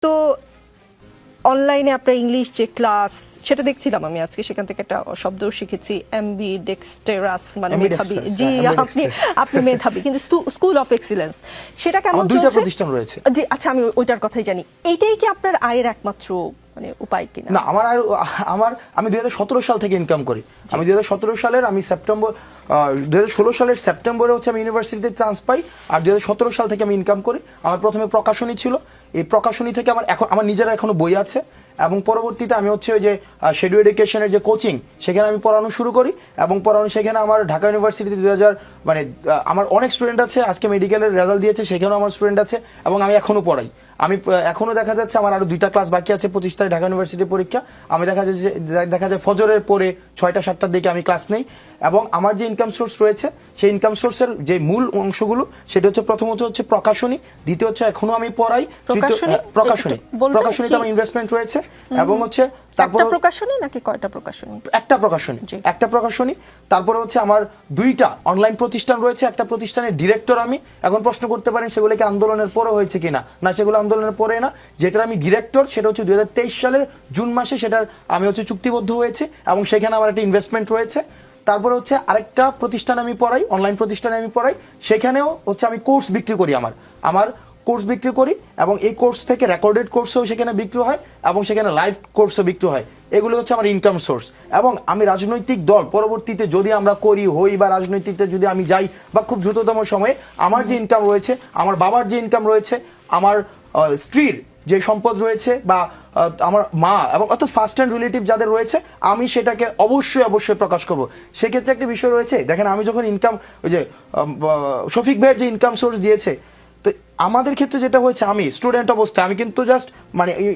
তো অনলাইনে আপনার ইংলিশ যে ক্লাস সেটা দেখছিলাম আমি আজকে, সেখান থেকে একটা শব্দ শিখেছি, এমবি ডেক্সটেরাস, মানে মেধাবী। জি, আপনি মেধাবী, কিন্তু স্কুল অফ এক্সিলেন্স সেটা কেমন চলছে? দুইটা প্রতিষ্ঠান রয়েছে। জি, আচ্ছা, আমি ওইটার কথাই জানি। এইটাই কি আপনার আয়ের একমাত্র মানে উপায় কিনা? না, আমি 2017 সাল থেকে ইনকাম করি। আমি 2017 সালের সেপ্টেম্বর 2016 সালের সেপ্টেম্বরে হচ্ছে আমি ইউনিভার্সিটিতে চান্স পাই, আর 2017 সাল থেকে আমি ইনকাম করি। আমার প্রথমে প্রকাশনী ছিল, এই প্রকাশনী থেকে আমার নিজের এখনো বই আছে, এবং পরবর্তীতে আমি হচ্ছে ওই যে শেডু এডুকেশনের যে কোচিং, সেখানে আমি পড়ানো শুরু করি, এবং সেখানে আমার ঢাকা ইউনিভার্সিটিতে আমার অনেক স্টুডেন্ট আছে। আজকে মেডিকেলের রেজাল্ট দিয়েছে, সেখানেও আমার স্টুডেন্ট আছে, এবং আমি এখনো পড়াই। আমি এখনো দেখা যাচ্ছে আমার আরো 2টা ক্লাস বাকি আছে 25 তারিখ ঢাকা ইউনিভার্সিটির পরীক্ষা। আমি দেখা যায় ফজরের পরে 6টা 7টার দিকে আমি ক্লাস নেই। এবং আমার যে ইনকাম সোর্স রয়েছে, সেই ইনকাম সোর্সের যে মূল অংশগুলো, সেটা হচ্ছে প্রথমত হচ্ছে প্রকাশনী, দ্বিতীয় হচ্ছে এখনো আমি পড়াই, প্রকাশনীতে আমার ইনভেস্টমেন্ট রয়েছে, এবং হচ্ছে তারপর প্রকাশনী নাকি কয়টা প্রকাশনী? একটা প্রকাশনী। তারপরে হচ্ছে আমার 2টা অনলাইন প্রতিষ্ঠান রয়েছে। একটা প্রতিষ্ঠানের ডিরেক্টর আমি। এখন প্রশ্ন করতে পারেন সেগুলো কি আন্দোলনের পরে হয়েছে কিনা? না, সেগুলো আন্দোলনের পরে না। যেটার আমি ডিরেক্টর, সেটা হচ্ছে 2023 সালের জুন মাসে সেটার আমি হচ্ছে চুক্তিবদ্ধ হয়েছে, এবং সেখানে আমার একটা ইনভেস্টমেন্ট রয়েছে। তারপরে হচ্ছে আরেকটা প্রতিষ্ঠান আমি পড়াই, অনলাইন প্রতিষ্ঠানে আমি পড়াই, সেখানেও হচ্ছে আমি কোর্স বিক্রি করি। আমার কোর্স বিক্রি করি, এবং এই কোর্স থেকে রেকর্ডেড কোর্সও সেখানে বিক্রি হয়, এবং সেখানে লাইভ কোর্সও বিক্রি হয়। এগুলো হচ্ছে আমার ইনকাম সোর্স। এবং আমি রাজনৈতিক দল পরবর্তীতে যদি আমরা হই বা রাজনৈতিকতে যদি আমি যাই, বা খুব দ্রুততম সময়ে আমার যে ইনকাম রয়েছে, আমার বাবার যে ইনকাম রয়েছে, আমার স্ত্রীর যে সম্পদ রয়েছে, বা আমার মা এবং অত ফার্স্ট হ্যান্ড রিলেটিভ যাদের রয়েছে, আমি সেটাকে অবশ্যই প্রকাশ করব। সেক্ষেত্রে একটা বিষয় রয়েছে, দেখেন আমি যখন ইনকাম, ওই যে শফিক ভাইয়ের যে ইনকাম সোর্স দিয়েছে, তো আমাদের ক্ষেত্রে যেটা হয়েছে, আমি স্টুডেন্ট অবস্থায়, আমি কিন্তু জাস্ট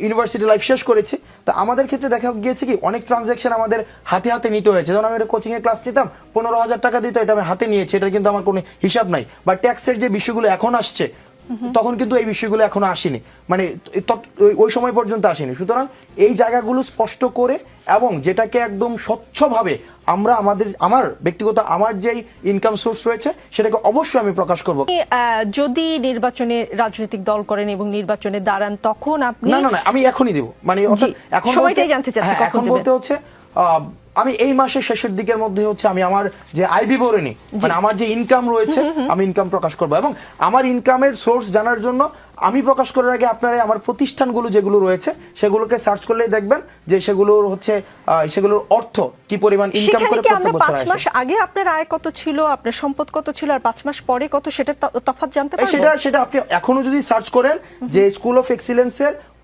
ইউনিভার্সিটি লাইফ শেষ করেছি। তো আমাদের ক্ষেত্রে দেখা গিয়েছে কি, অনেক ট্রানজাকশন আমাদের হাতে নিতে হয়েছে। যেমন আমি কোচিং এ ক্লাস নিতাম, 15,000 টাকা দিত, এটা আমি হাতে নিয়েছি, এটা কিন্তু আমার কোনো হিসাব নাই। বা ট্যাক্সের যে বিষয়গুলো এখন আসছে, তখন কিন্তু এই বিষয়গুলো এখনো আসেনি, ওই সময় পর্যন্ত আসেনি। সুতরাং এই জায়গাগুলো স্পষ্ট করে, এবং যেটাকে একদম স্বচ্ছভাবে আমার ব্যক্তিগত আমার যেই ইনকাম সোর্স রয়েছে, সেটাকে অবশ্যই আমি প্রকাশ করব। যদি নির্বাচনে রাজনৈতিক দল করেন এবং নির্বাচনে দাঁড়ান, তখন আপনি? না, আমি এখনই দেব, এখন সময়টাই জানতে চাচ্ছি। এখন বলতে হচ্ছে আমি এই মাসের শেষের দিকের মধ্যে হচ্ছে আমি আমার যে আয় বিবরণী, আমার যে ইনকাম রয়েছে, আমি ইনকাম প্রকাশ করব। এবং আমার ইনকামের সোর্স জানার জন্য আমি প্রকাশ করার আগে আপনারা আমার প্রতিষ্ঠানগুলো যেগুলো রয়েছে, সেগুলোকে সার্চ করলেই দেখবেন যে সেগুলোর অর্থ কি পরিমাণ ইনকাম করে প্রত্যেক বছর আসে। 5 মাস আগে আপনার আয় কত ছিল, আপনার সম্পদ কত ছিল, আর 5 মাস পরে কত, সেটা তফাৎ জানতে পারবো? সেটা আপনি এখনো যদি সার্চ করেন যে স্কুল অফ এক্সিলেন্সের